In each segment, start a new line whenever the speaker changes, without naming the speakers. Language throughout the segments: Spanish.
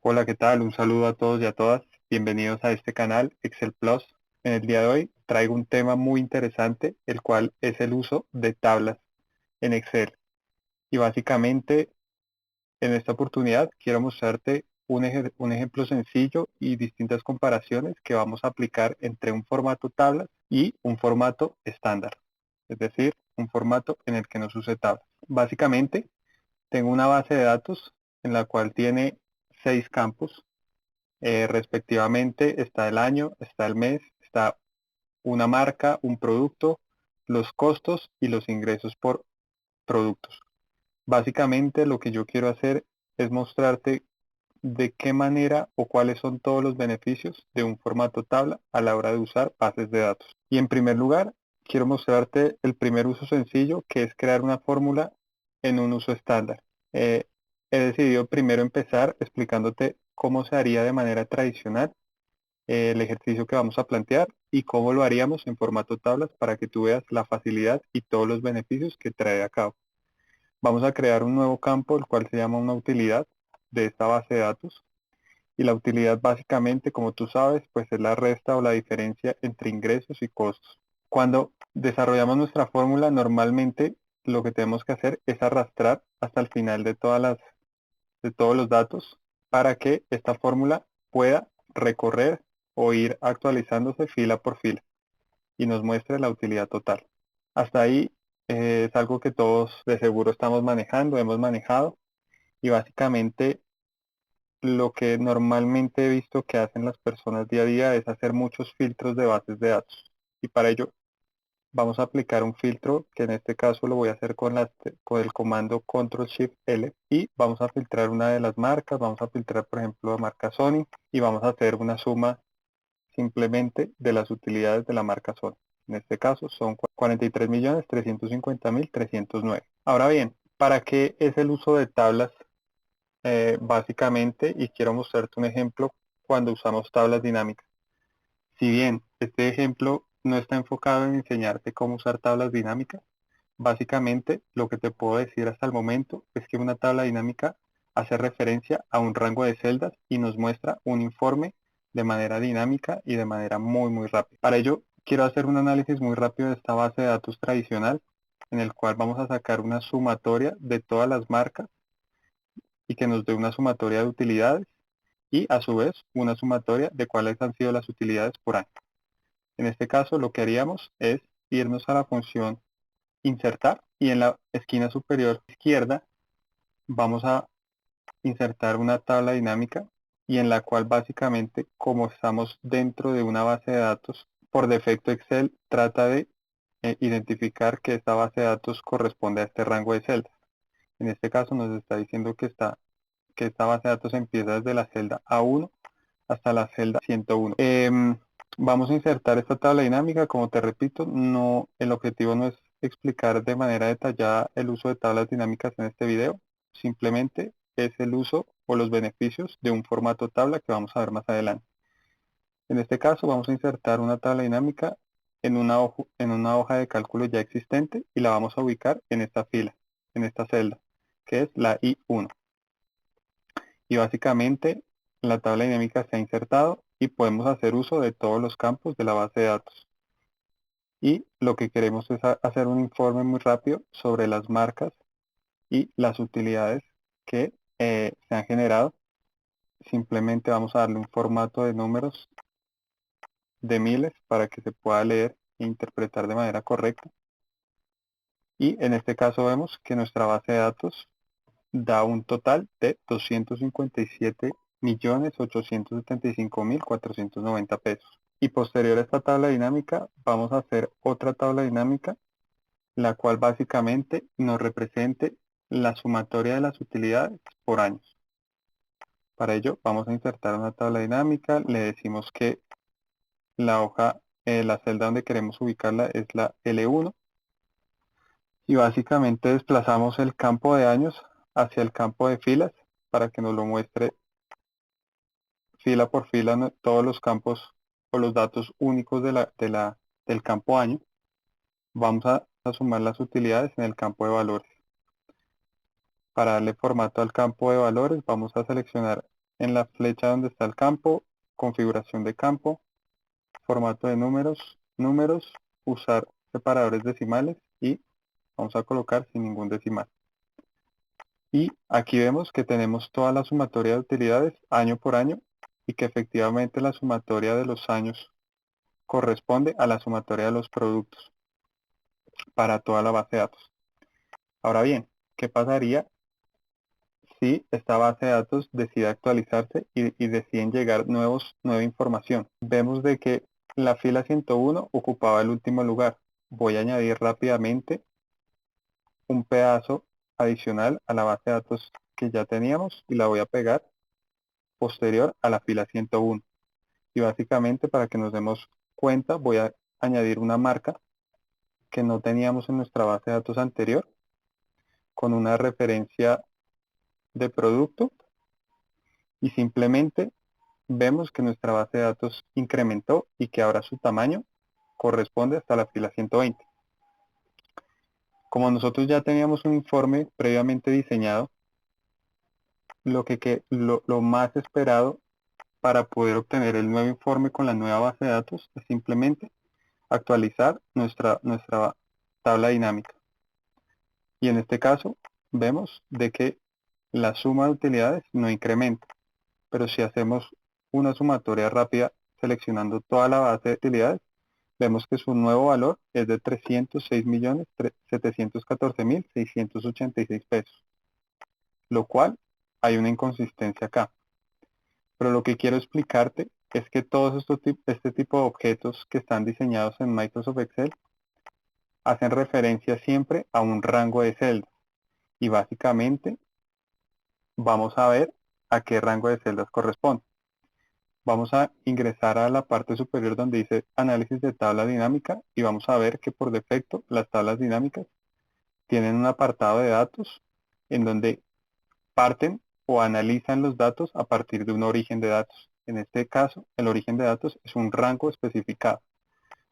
Hola, ¿qué tal? Un saludo a todos y a todas. Bienvenidos a este canal Excel Plus. En el día de hoy traigo un tema muy interesante, el cual es el uso de tablas en Excel. Y básicamente en esta oportunidad quiero mostrarte un ejemplo sencillo y distintas comparaciones que vamos a aplicar entre un formato tablas y un formato estándar. Es decir, un formato en el que no se use tablas. Básicamente tengo una base de datos en la cual tiene 6 campos. Respectivamente está el año, está el mes, está una marca, un producto, los costos y los ingresos por productos. Básicamente lo que yo quiero hacer es mostrarte de qué manera o cuáles son todos los beneficios de un formato tabla a la hora de usar bases de datos. Y en primer lugar, quiero mostrarte el primer uso sencillo, que es crear una fórmula en un uso estándar. Eh, He decidido primero empezar explicándote cómo se haría de manera tradicional el ejercicio que vamos a plantear y cómo lo haríamos en formato tablas para que tú veas la facilidad y todos los beneficios que trae a cabo. Vamos a crear un nuevo campo, el cual se llama una utilidad de esta base de datos. Y la utilidad básicamente, como tú sabes, pues es la resta o la diferencia entre ingresos y costos. Cuando desarrollamos nuestra fórmula, normalmente lo que tenemos que hacer es arrastrar hasta el final de todos los datos para que esta fórmula pueda recorrer o ir actualizándose fila por fila y nos muestre la utilidad total. Hasta ahí es algo que todos de seguro estamos manejando, hemos manejado, y básicamente lo que normalmente he visto que hacen las personas día a día es hacer muchos filtros de bases de datos. Y para ello vamos a aplicar un filtro que en este caso lo voy a hacer con el comando Control Shift L, y vamos a filtrar una de las marcas. Vamos a filtrar por ejemplo la marca Sony y vamos a hacer una suma simplemente de las utilidades de la marca Sony. En este caso son 43.350.309. Ahora bien, ¿para qué es el uso de tablas? Básicamente, y quiero mostrarte un ejemplo cuando usamos tablas dinámicas. Si bien este ejemplo no está enfocado en enseñarte cómo usar tablas dinámicas, básicamente lo que te puedo decir hasta el momento es que una tabla dinámica hace referencia a un rango de celdas y nos muestra un informe de manera dinámica y de manera muy rápida. Para ello, quiero hacer un análisis muy rápido de esta base de datos tradicional, en el cual vamos a sacar una sumatoria de todas las marcas y que nos dé una sumatoria de utilidades y a su vez una sumatoria de cuáles han sido las utilidades por año. En este caso lo que haríamos es irnos a la función insertar y en la esquina superior izquierda vamos a insertar una tabla dinámica, y en la cual básicamente, como estamos dentro de una base de datos, por defecto Excel trata de identificar que esta base de datos corresponde a este rango de celdas. En este caso nos está diciendo que esta base de datos empieza desde la celda A1 hasta la celda 101. Vamos a insertar esta tabla dinámica. Como te repito, no, el objetivo no es explicar de manera detallada el uso de tablas dinámicas en este video, simplemente es el uso o los beneficios de un formato tabla que vamos a ver más adelante. En este caso vamos a insertar una tabla dinámica en una hoja de cálculo ya existente y la vamos a ubicar en esta fila, en esta celda, que es la I1. Y básicamente la tabla dinámica se ha insertado y podemos hacer uso de todos los campos de la base de datos. Y lo que queremos es hacer un informe muy rápido sobre las marcas y las utilidades que se han generado. Simplemente vamos a darle un formato de números de miles para que se pueda leer e interpretar de manera correcta. Y en este caso vemos que nuestra base de datos da un total de 257.875.490 pesos. Y posterior a esta tabla dinámica, vamos a hacer otra tabla dinámica, la cual básicamente nos represente la sumatoria de las utilidades por años. Para ello, vamos a insertar una tabla dinámica, le decimos que la hoja, la celda donde queremos ubicarla es la L1, y básicamente desplazamos el campo de años hacia el campo de filas para que nos lo muestre fila por fila todos los campos o los datos únicos del campo año. Vamos a sumar las utilidades en el campo de valores. Para darle formato al campo de valores, vamos a seleccionar en la flecha donde está el campo, configuración de campo, formato de números, usar separadores decimales y vamos a colocar sin ningún decimal. Y aquí vemos que tenemos toda la sumatoria de utilidades año por año y que efectivamente la sumatoria de los años corresponde a la sumatoria de los productos para toda la base de datos. Ahora bien, ¿qué pasaría si esta base de datos decide actualizarse y deciden llegar nueva información? Vemos de que la fila 101 ocupaba el último lugar. Voy a añadir rápidamente un pedazo adicional a la base de datos que ya teníamos y la voy a pegar posterior a la fila 101. Y básicamente, para que nos demos cuenta, voy a añadir una marca que no teníamos en nuestra base de datos anterior con una referencia de producto y simplemente vemos que nuestra base de datos incrementó y que ahora su tamaño corresponde hasta la fila 120. Como nosotros ya teníamos un informe previamente diseñado, lo más esperado para poder obtener el nuevo informe con la nueva base de datos es simplemente actualizar nuestra tabla dinámica. Y en este caso vemos de que la suma de utilidades no incrementa, pero si hacemos una sumatoria rápida seleccionando toda la base de utilidades, vemos que su nuevo valor es de 306.714.686 pesos, lo cual hay una inconsistencia acá. Pero lo que quiero explicarte es que todos este tipo de objetos que están diseñados en Microsoft Excel hacen referencia siempre a un rango de celdas y básicamente vamos a ver a qué rango de celdas corresponde. Vamos a ingresar a la parte superior donde dice análisis de tabla dinámica y vamos a ver que por defecto las tablas dinámicas tienen un apartado de datos en donde parten o analizan los datos a partir de un origen de datos. En este caso, el origen de datos es un rango especificado.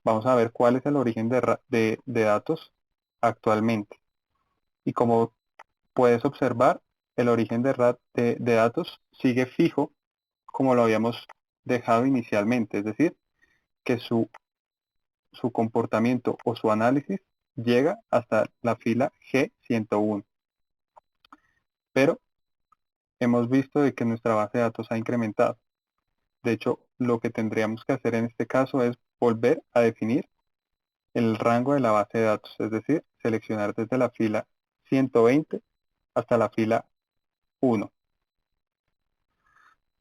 Vamos a ver cuál es el origen de datos actualmente. Y como puedes observar, el origen de datos sigue fijo como lo habíamos dejado inicialmente, es decir, que su comportamiento o su análisis llega hasta la fila G101. Pero hemos visto de que nuestra base de datos ha incrementado. De hecho, lo que tendríamos que hacer en este caso es volver a definir el rango de la base de datos, es decir, seleccionar desde la fila 120 hasta la fila 1.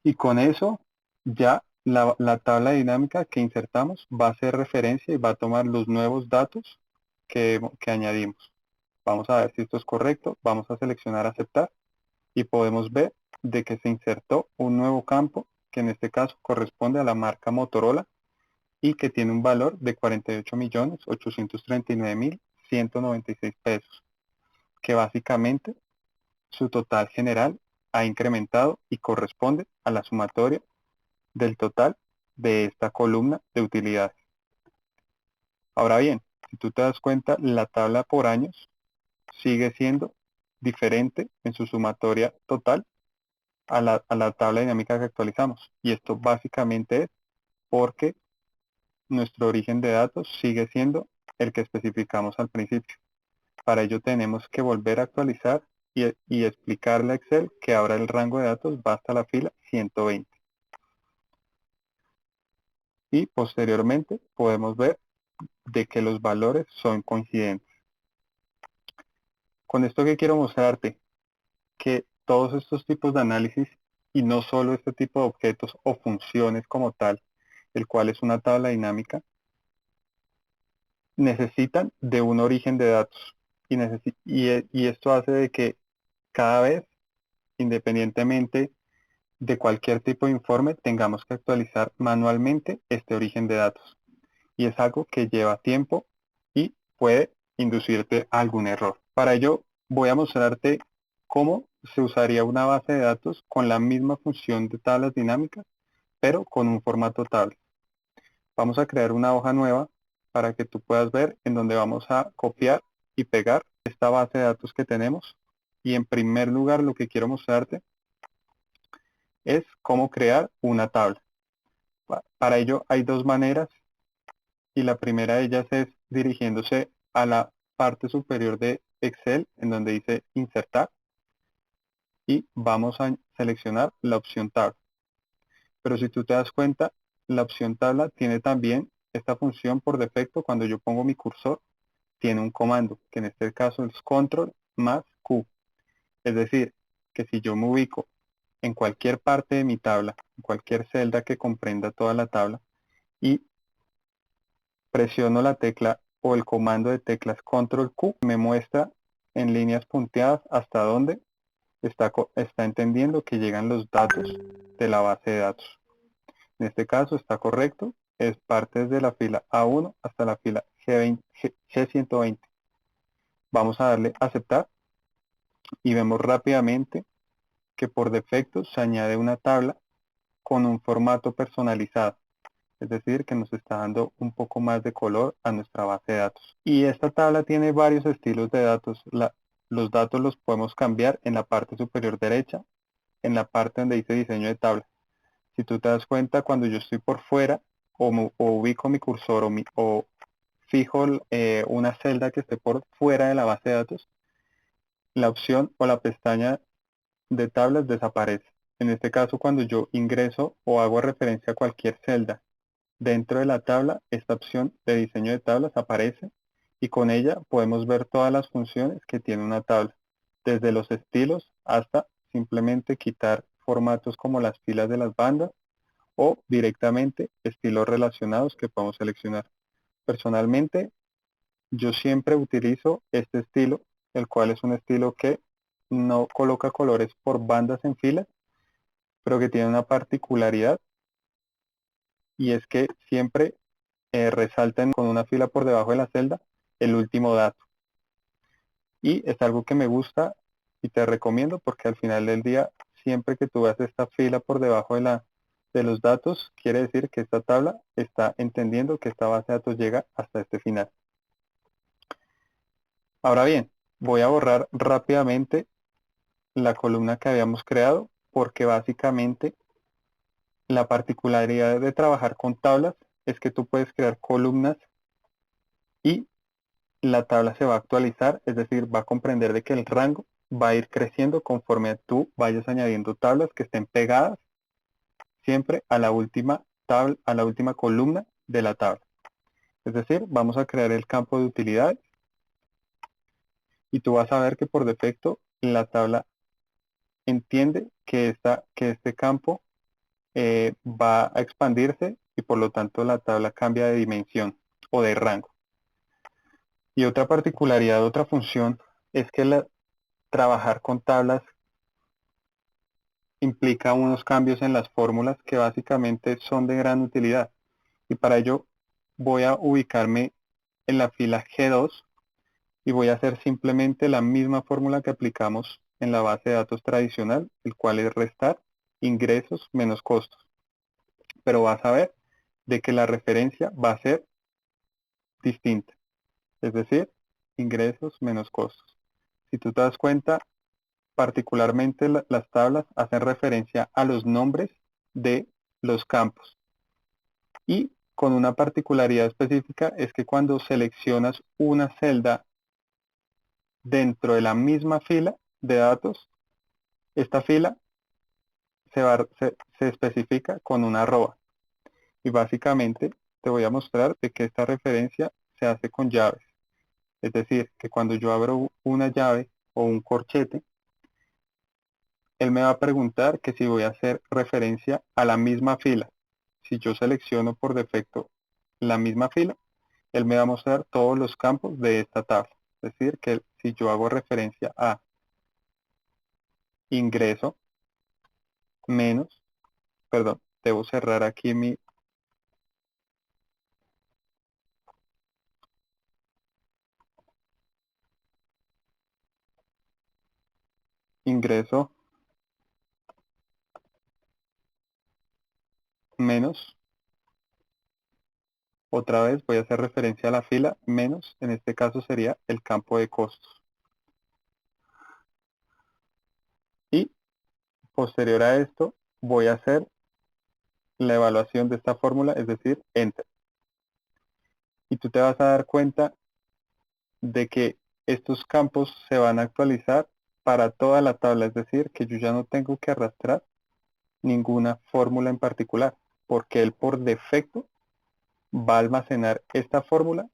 Y con eso ya la tabla dinámica que insertamos va a hacer referencia y va a tomar los nuevos datos que añadimos. Vamos a ver si esto es correcto, vamos a seleccionar aceptar y podemos ver de que se insertó un nuevo campo que en este caso corresponde a la marca Motorola y que tiene un valor de 48.839.196 pesos, que básicamente su total general ha incrementado y corresponde a la sumatoria del total de esta columna de utilidades. Ahora bien, si tú te das cuenta, la tabla por años sigue siendo diferente en su sumatoria total a la tabla dinámica que actualizamos. Y esto básicamente es porque nuestro origen de datos sigue siendo el que especificamos al principio. Para ello tenemos que volver a actualizar y explicarle a Excel que ahora el rango de datos va hasta la fila 120. Y posteriormente podemos ver de que los valores son coincidentes. Con esto que quiero mostrarte, que todos estos tipos de análisis y no solo este tipo de objetos o funciones como tal, el cual es una tabla dinámica, necesitan de un origen de datos y esto hace de que cada vez, independientemente de cualquier tipo de informe, tengamos que actualizar manualmente este origen de datos y es algo que lleva tiempo y puede inducirte a algún error. Para ello voy a mostrarte cómo se usaría una base de datos con la misma función de tablas dinámicas, pero con un formato tabla. Vamos a crear una hoja nueva para que tú puedas ver en donde vamos a copiar y pegar esta base de datos que tenemos. Y en primer lugar lo que quiero mostrarte es cómo crear una tabla. Para ello hay dos maneras y la primera de ellas es dirigiéndose a la parte superior de Excel en donde dice insertar y vamos a seleccionar la opción tabla. Pero si tú te das cuenta, la opción tabla tiene también esta función por defecto. Cuando yo pongo mi cursor, tiene un comando, que en este caso es control más Q. Es decir, que si yo me ubico en cualquier parte de mi tabla, en cualquier celda que comprenda toda la tabla, y presiono la tecla o el comando de teclas control Q, me muestra en líneas punteadas hasta dónde está entendiendo que llegan los datos de la base de datos. En este caso está correcto, es parte desde la fila A1 hasta la fila G120. Vamos a darle a aceptar y vemos rápidamente que por defecto se añade una tabla con un formato personalizado, es decir, que nos está dando un poco más de color a nuestra base de datos. Y esta tabla tiene varios estilos de datos. Los datos los podemos cambiar en la parte superior derecha, en la parte donde dice diseño de tabla. Si tú te das cuenta, cuando yo estoy por fuera o ubico mi cursor o fijo una celda que esté por fuera de la base de datos, la opción o la pestaña de tablas desaparece. En este caso, cuando yo ingreso o hago referencia a cualquier celda dentro de la tabla, esta opción de diseño de tablas aparece y con ella podemos ver todas las funciones que tiene una tabla, desde los estilos hasta simplemente quitar formatos como las filas de las bandas o directamente estilos relacionados que podemos seleccionar. Personalmente, yo siempre utilizo este estilo, el cual es un estilo que no coloca colores por bandas en fila, pero que tiene una particularidad y es que siempre resaltan con una fila por debajo de la celda el último dato. Y es algo que me gusta y te recomiendo porque al final del día, siempre que tú veas esta fila por debajo de los datos, quiere decir que esta tabla está entendiendo que esta base de datos llega hasta este final. Ahora bien, voy a borrar rápidamente la columna que habíamos creado porque básicamente la particularidad de trabajar con tablas es que tú puedes crear columnas y la tabla se va a actualizar, es decir, va a comprender de que el rango va a ir creciendo conforme tú vayas añadiendo tablas que estén pegadas siempre a la última tabla, a la última columna de la tabla. Es decir, vamos a crear el campo de utilidades y tú vas a ver que por defecto la tabla entiende que este campo va a expandirse y por lo tanto la tabla cambia de dimensión o de rango. Y otra particularidad, otra función es que trabajar con tablas implica unos cambios en las fórmulas que básicamente son de gran utilidad. Y para ello voy a ubicarme en la fila G2 y voy a hacer simplemente la misma fórmula que aplicamos en la base de datos tradicional, el cual es restar ingresos menos costos. Pero vas a ver de que la referencia va a ser distinta, es decir, ingresos menos costos. Si tú te das cuenta, particularmente las tablas hacen referencia a los nombres de los campos. Y con una particularidad específica es que cuando seleccionas una celda dentro de la misma fila de datos, esta fila se especifica con una arroba. Y básicamente te voy a mostrar de que esta referencia se hace con llaves. Es decir, que cuando yo abro una llave o un corchete, él me va a preguntar que si voy a hacer referencia a la misma fila. Si yo selecciono por defecto la misma fila, él me va a mostrar todos los campos de esta tabla. Es decir, que si yo hago referencia a ingreso menos, perdón, debo cerrar aquí mi ingreso menos. Otra vez voy a hacer referencia a la fila menos, en este caso sería el campo de costos. Y posterior a esto, voy a hacer la evaluación de esta fórmula, es decir, Enter. Y tú te vas a dar cuenta de que estos campos se van a actualizar para toda la tabla, es decir, que yo ya no tengo que arrastrar ninguna fórmula en particular, porque él por defecto va a almacenar esta fórmula,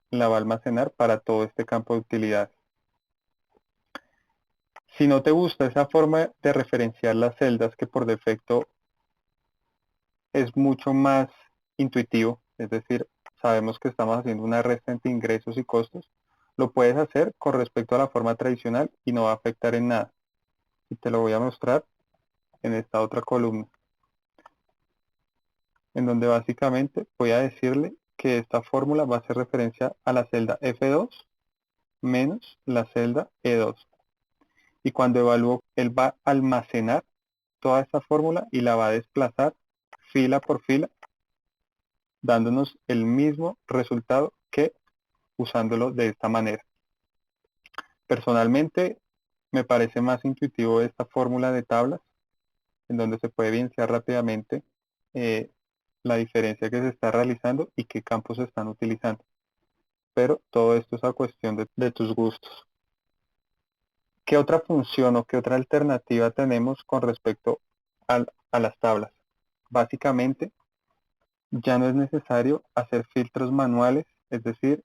la va a almacenar para todo este campo de utilidades. Si no te gusta esa forma de referenciar las celdas, que por defecto es mucho más intuitivo, es decir, sabemos que estamos haciendo una resta entre ingresos y costos, lo puedes hacer con respecto a la forma tradicional y no va a afectar en nada. Y te lo voy a mostrar en esta otra columna, en donde básicamente voy a decirle que esta fórmula va a hacer referencia a la celda F2 menos la celda E2. Y cuando evalúo, él va a almacenar toda esta fórmula y la va a desplazar fila por fila, dándonos el mismo resultado que usándolo de esta manera. Personalmente, me parece más intuitivo esta fórmula de tablas, en donde se puede evidenciar rápidamente eh, la diferencia que se está realizando y qué campos se están utilizando. Pero todo esto es a cuestión de tus gustos. ¿Qué otra función o qué otra alternativa tenemos con respecto a las tablas? Básicamente, ya no es necesario hacer filtros manuales, es decir,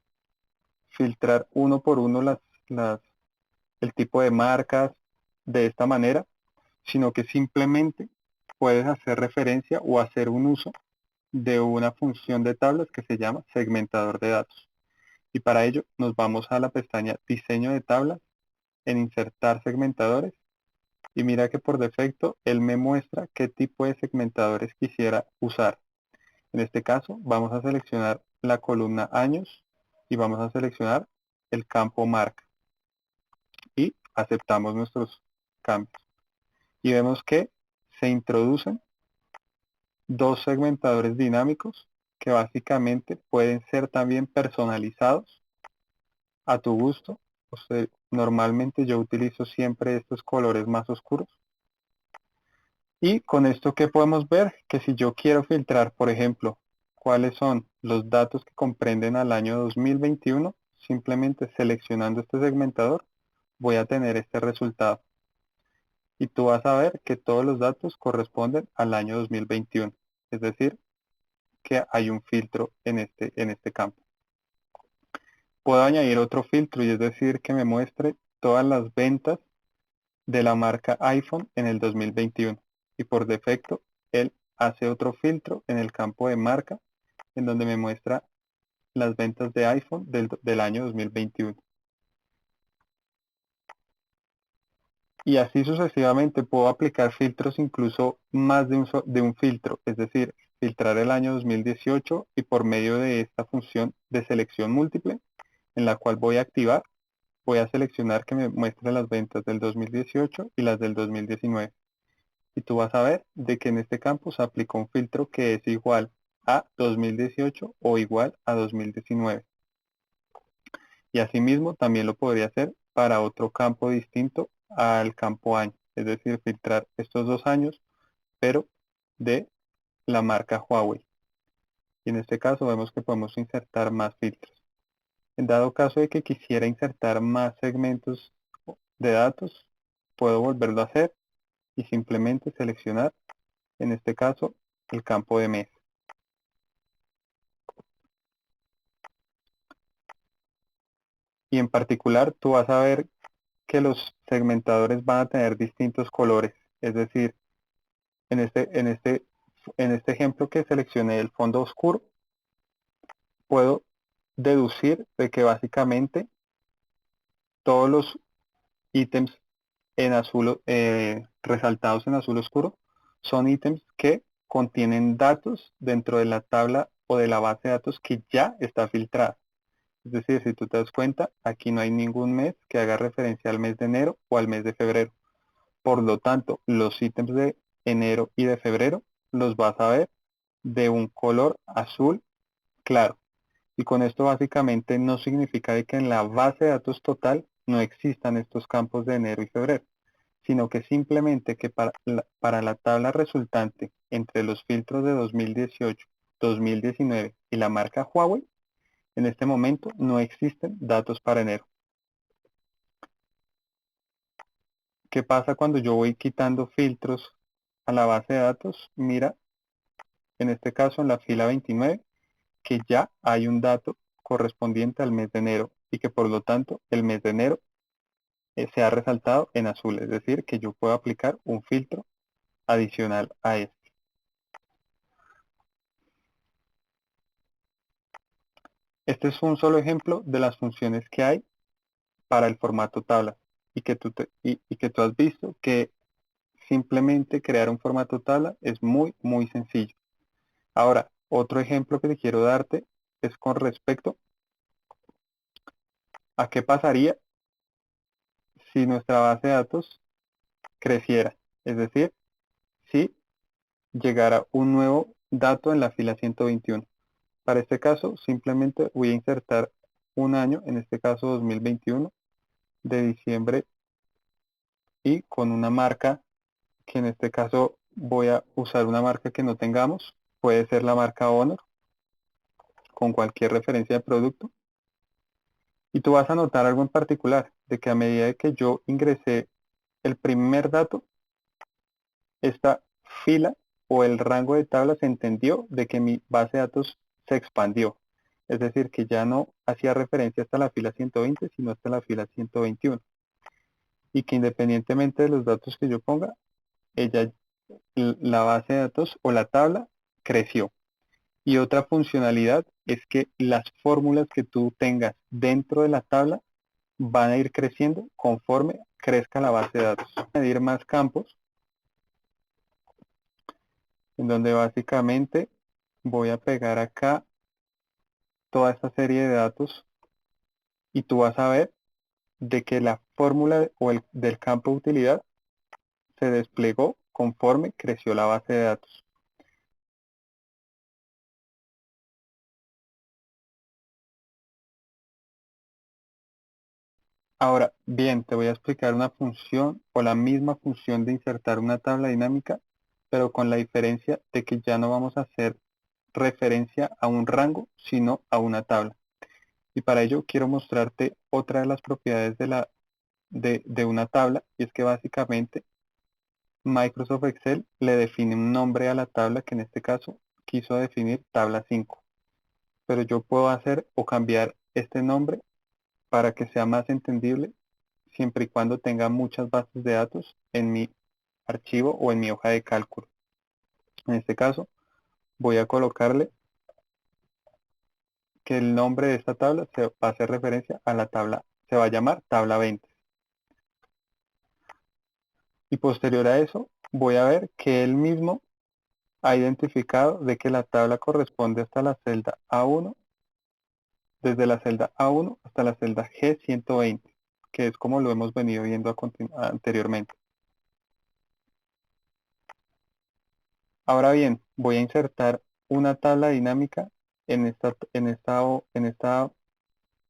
filtrar uno por uno el tipo de marcas de esta manera, sino que simplemente puedes hacer referencia o hacer un uso de una función de tablas que se llama segmentador de datos. Y para ello nos vamos a la pestaña Diseño de tablas, en Insertar segmentadores, y mira que por defecto él me muestra qué tipo de segmentadores quisiera usar. En este caso vamos a seleccionar la columna años y vamos a seleccionar el campo marca y aceptamos nuestros cambios. Y vemos que se introducen dos segmentadores dinámicos que básicamente pueden ser también personalizados a tu gusto. O sea, normalmente yo utilizo siempre estos colores más oscuros. Y con esto, ¿qué podemos ver? Que si yo quiero filtrar, por ejemplo, cuáles son los datos que comprenden al año 2021, simplemente seleccionando este segmentador, voy a tener este resultado. Y tú vas a ver que todos los datos corresponden al año 2021. Es decir, que hay un filtro en este campo. Puedo añadir otro filtro y es decir, que me muestre todas las ventas de la marca iPhone en el 2021. Y por defecto, él hace otro filtro en el campo de marca, en donde me muestra las ventas de iPhone del año 2021. Y así sucesivamente puedo aplicar filtros incluso más de un filtro, es decir, filtrar el año 2018 y por medio de esta función de selección múltiple, en la cual voy a activar, voy a seleccionar que me muestre las ventas del 2018 y las del 2019. Y tú vas a ver de que en este campo se aplicó un filtro que es igual a 2018 o igual a 2019. Y asimismo también lo podría hacer para otro campo distinto al campo año, es decir, filtrar estos dos años, pero de la marca Huawei. Y en este caso vemos que podemos insertar más filtros. En dado caso de que quisiera insertar más segmentos de datos, puedo volverlo a hacer y simplemente seleccionar, en este caso, el campo de mes. Y en particular, tú vas a ver que los segmentadores van a tener distintos colores. Es decir, en este ejemplo que seleccioné el fondo oscuro, puedo deducir de que básicamente todos los ítems en azul, resaltados en azul oscuro, son ítems que contienen datos dentro de la tabla o de la base de datos que ya está filtrada. Es decir, si tú te das cuenta, aquí no hay ningún mes que haga referencia al mes de enero o al mes de febrero. Por lo tanto, los ítems de enero y de febrero los vas a ver de un color azul claro. Y con esto básicamente no significa de que en la base de datos total no existan estos campos de enero y febrero, sino que simplemente que para la tabla resultante entre los filtros de 2018, 2019 y la marca Huawei, en este momento no existen datos para enero. ¿Qué pasa cuando yo voy quitando filtros a la base de datos? Mira, en este caso en la fila 29, que ya hay un dato correspondiente al mes de enero y que por lo tanto el mes de enero se ha resaltado en azul, es decir, que yo puedo aplicar un filtro adicional a este. Este es un solo ejemplo de las funciones que hay para el formato tabla y que tú has visto que simplemente crear un formato tabla es muy sencillo. Ahora, otro ejemplo que te quiero darte es con respecto a qué pasaría si nuestra base de datos creciera. Es decir, si llegara un nuevo dato en la fila 121. Para este caso, simplemente voy a insertar un año, en este caso 2021, de diciembre y con una marca que en este caso voy a usar una marca que no tengamos. Puede ser la marca Honor con cualquier referencia de producto. Y tú vas a notar algo en particular, de que a medida que yo ingresé el primer dato, esta fila o el rango de tablas entendió de que mi base de datos se expandió. Es decir, que ya no hacía referencia hasta la fila 120, sino hasta la fila 121. Y que independientemente de los datos que yo ponga, ella, la base de datos o la tabla creció. Y otra funcionalidad es que las fórmulas que tú tengas dentro de la tabla van a ir creciendo conforme crezca la base de datos. Añadir más campos, en donde básicamente voy a pegar acá toda esta serie de datos y tú vas a ver de que la fórmula o el del campo de utilidad se desplegó conforme creció la base de datos. Ahora, bien, te voy a explicar una función o la misma función de insertar una tabla dinámica, pero con la diferencia de que ya no vamos a hacer referencia a un rango, sino a una tabla. Y para ello quiero mostrarte otra de las propiedades de una tabla, y es que básicamente Microsoft Excel le define un nombre a la tabla que en este caso quiso definir tabla 5. Pero yo puedo hacer o cambiar este nombre para que sea más entendible siempre y cuando tenga muchas bases de datos en mi archivo o en mi hoja de cálculo. En este caso voy a colocarle que el nombre de esta tabla se va a hacer referencia a la tabla, se va a llamar tabla 20. Y posterior a eso voy a ver que él mismo ha identificado de que la tabla corresponde hasta la celda A1, desde la celda A1 hasta la celda G120, que es como lo hemos venido viendo anteriormente. Ahora bien, voy a insertar una tabla dinámica en esta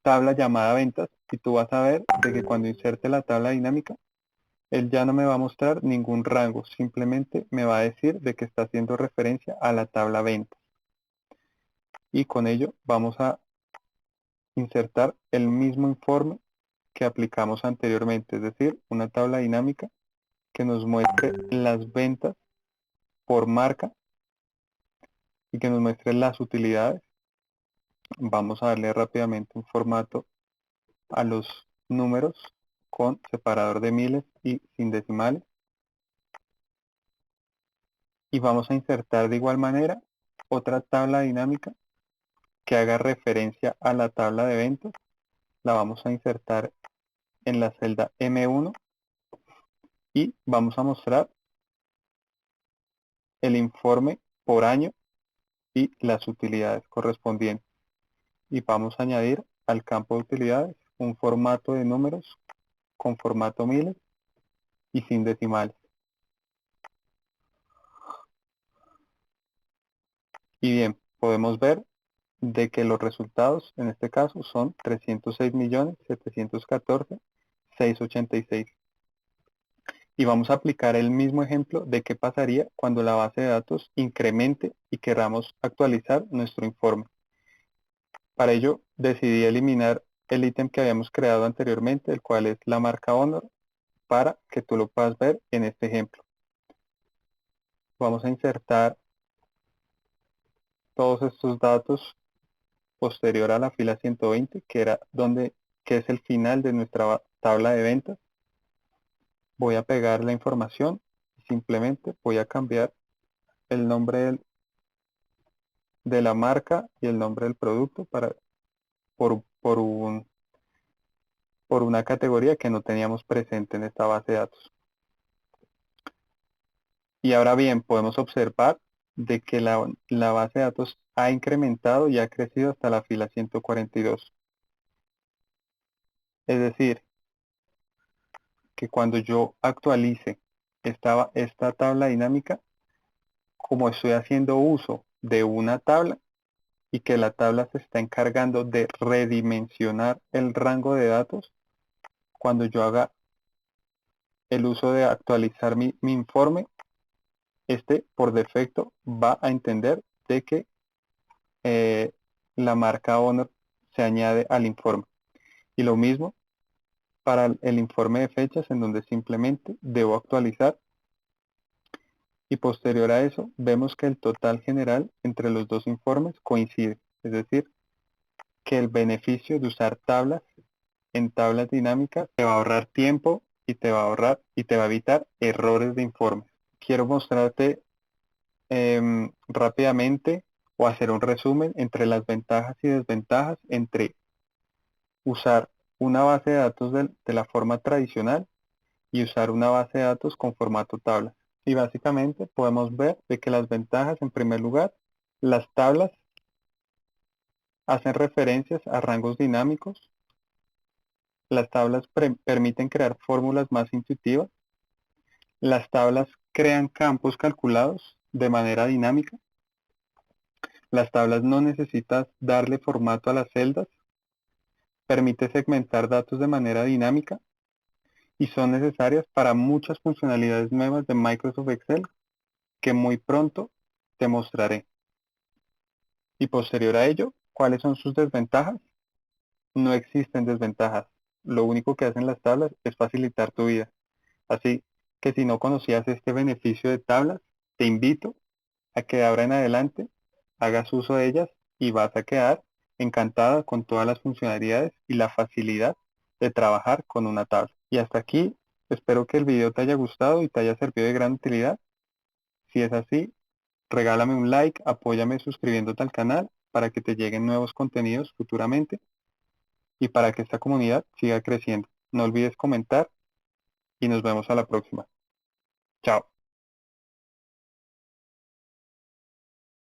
tabla llamada ventas y tú vas a ver de que cuando inserte la tabla dinámica, él ya no me va a mostrar ningún rango, simplemente me va a decir de que está haciendo referencia a la tabla ventas. Y con ello vamos a insertar el mismo informe que aplicamos anteriormente, es decir, una tabla dinámica que nos muestre las ventas por marca y que nos muestre las utilidades. Vamos a darle rápidamente un formato a los números con separador de miles y sin decimales. Y vamos a insertar de igual manera otra tabla dinámica que haga referencia a la tabla de ventas. La vamos a insertar en la celda M1 y vamos a mostrar el informe por año y las utilidades correspondientes. Y vamos a añadir al campo de utilidades un formato de números con formato miles y sin decimales. Y bien, podemos ver de que los resultados en este caso son 306.714.686. Y vamos a aplicar el mismo ejemplo de qué pasaría cuando la base de datos incremente y queramos actualizar nuestro informe. Para ello, decidí eliminar el ítem que habíamos creado anteriormente, el cual es la marca Honor, para que tú lo puedas ver en este ejemplo. Vamos a insertar todos estos datos posterior a la fila 120, que es el final de nuestra tabla de ventas. Voy a pegar la información y simplemente voy a cambiar el nombre de la marca y el nombre del producto por una categoría que no teníamos presente en esta base de datos. Y ahora bien, podemos observar de que la base de datos ha incrementado y ha crecido hasta la fila 142. Es decir, que cuando yo actualice esta tabla dinámica, como estoy haciendo uso de una tabla y que la tabla se está encargando de redimensionar el rango de datos, cuando yo haga el uso de actualizar mi informe, por defecto va a entender de que eh, la marca Honor se añade al informe. Y lo mismo para el informe de fechas, en donde simplemente debo actualizar, y posterior a eso vemos que el total general entre los dos informes coincide. Es decir, que el beneficio de usar tablas en tablas dinámicas te va a ahorrar tiempo y te va a evitar errores de informes. Quiero mostrarte rápidamente o hacer un resumen entre las ventajas y desventajas entre usar una base de datos de la forma tradicional y usar una base de datos con formato tabla. Y básicamente podemos ver de que las ventajas, en primer lugar, las tablas hacen referencias a rangos dinámicos. Las tablas permiten crear fórmulas más intuitivas. Las tablas crean campos calculados de manera dinámica. Las tablas no necesitas darle formato a las celdas. Permite segmentar datos de manera dinámica y son necesarias para muchas funcionalidades nuevas de Microsoft Excel que muy pronto te mostraré. Y posterior a ello, ¿cuáles son sus desventajas? No existen desventajas. Lo único que hacen las tablas es facilitar tu vida. Así que si no conocías este beneficio de tablas, te invito a que de ahora en adelante hagas uso de ellas y vas a quedar encantada con todas las funcionalidades y la facilidad de trabajar con una tabla. Y hasta aquí, espero que el video te haya gustado y te haya servido de gran utilidad. Si es así, regálame un like, apóyame suscribiéndote al canal para que te lleguen nuevos contenidos futuramente y para que esta comunidad siga creciendo. No olvides comentar y nos vemos a la próxima. Chao.